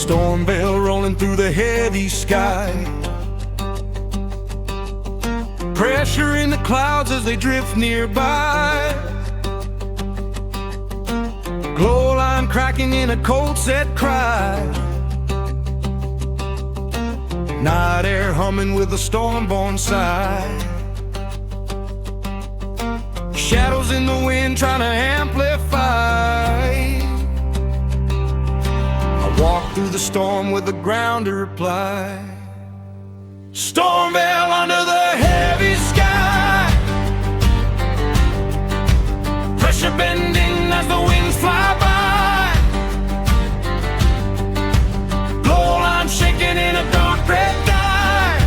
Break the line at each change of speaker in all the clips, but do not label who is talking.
Stormveil rolling through the heavy sky. Pressure in the clouds as they drift nearby. Glow line cracking in a cold set cry. Night air humming with a storm-born sigh. Shadows in the wind trying to amplify. I walk through the storm with the ground to reply. Stormveil under the heavy sky. Pressure bending as the winds fly by. Glow line shaking in a dark red dye.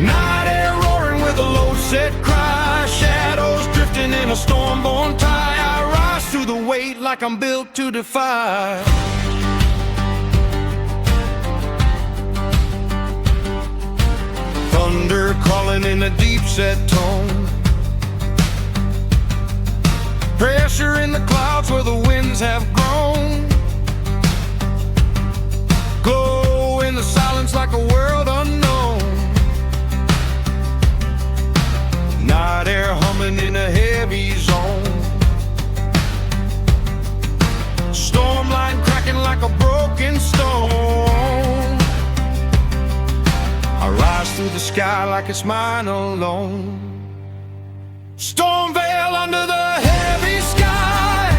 Night air roaring with a low set cry. Shadows drifting in a storm-born tie. I rise through the weight like I'm built to defy. Thunder calling in a deep-set tone. Pressure in the clouds where the winds have grown. Glow in the silence like a world unknown. Night air humming in a heavy zone. Storm line cracking like a broken stone. I rise through the sky like it's mine alone. Stormveil under the heavy sky.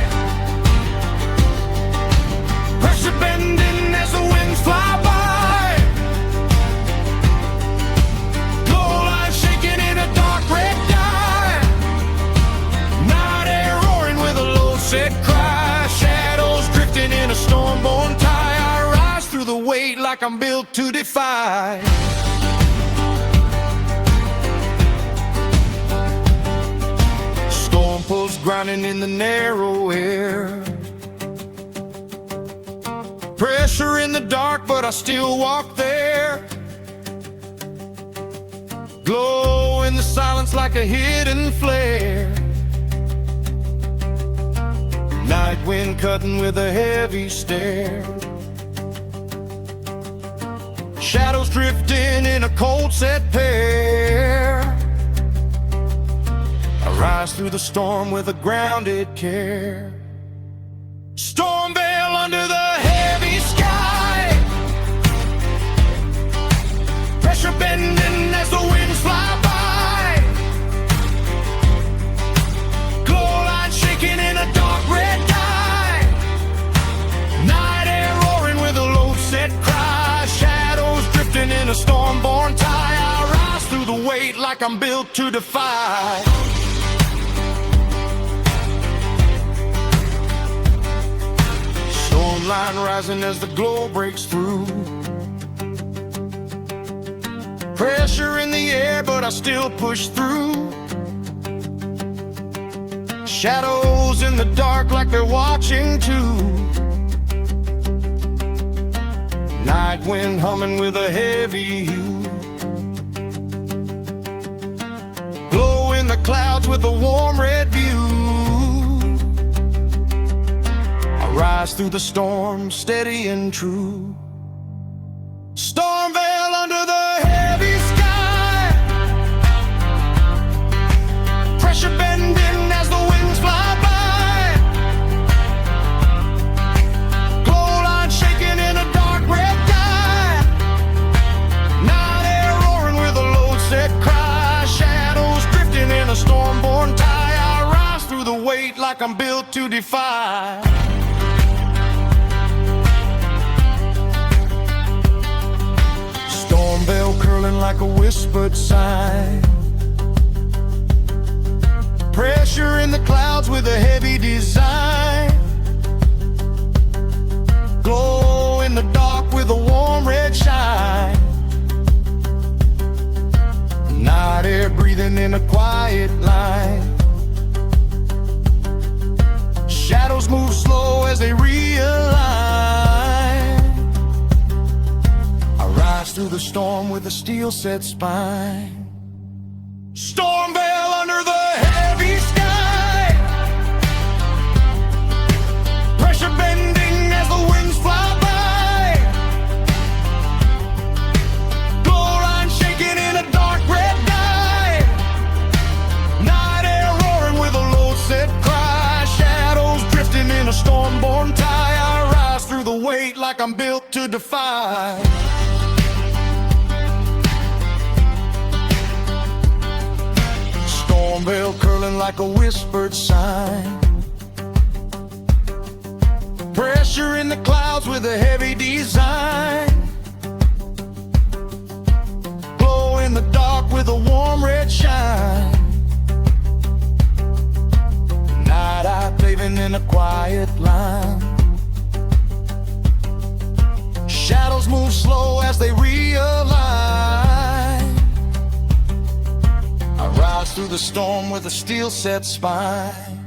Pressure bending as the winds fly by. Glow line shaking in a dark red dye. Night air roaring with a low set cry. Shadows drifting in a storm-born tie. I rise through the weight like I'm built to defy. Storm pulls grinding in the narrow air. Pressure in the dark, but I still walk there. Glow in the silence like a hidden flare. Night wind cutting with a heavy stare. Shadows drifting in a cold set pair. I rise through the storm with a grounded care. Stormveil under the heavy sky. Pressure bending as the winds fly by. Glow line shaking in a dark red dye. Night air roaring with a low set cry. Shadows drifting in a storm-born tie. I rise through the weight like I'm built to defy. Storm line rising as the glow breaks through. Pressure in the air, but I still push through. Shadows in the dark like they're watching too. Night wind humming with a heavy hue. Glow in the clouds with a warm red view. Rise through the storm, steady and true. Stormveil under the heavy sky. Pressure bending as the winds fly by. Glow line shaking in a dark red dye. Night air roaring with a low set cry. Shadows drifting in a storm-born tie. I rise through the weight like I'm built to defy. Stormveil curling like a whispered sigh. Pressure in the clouds with a heavy design. Glow in the dark with a warm red shine. Night air breathing in a quiet line. Shadows move slow as they realign. Through the storm with a steel-set spine. Stormveil under the heavy sky. Pressure bending as the winds fly by. like I'm built to defy. Stormveil curling like a whispered sign. Pressure in the clouds with a heavy design. Glow in the dark with a warm red shine. Night eye paving in a quiet line. Shadows move slow as they realign. I rise through the storm with a steel set spine.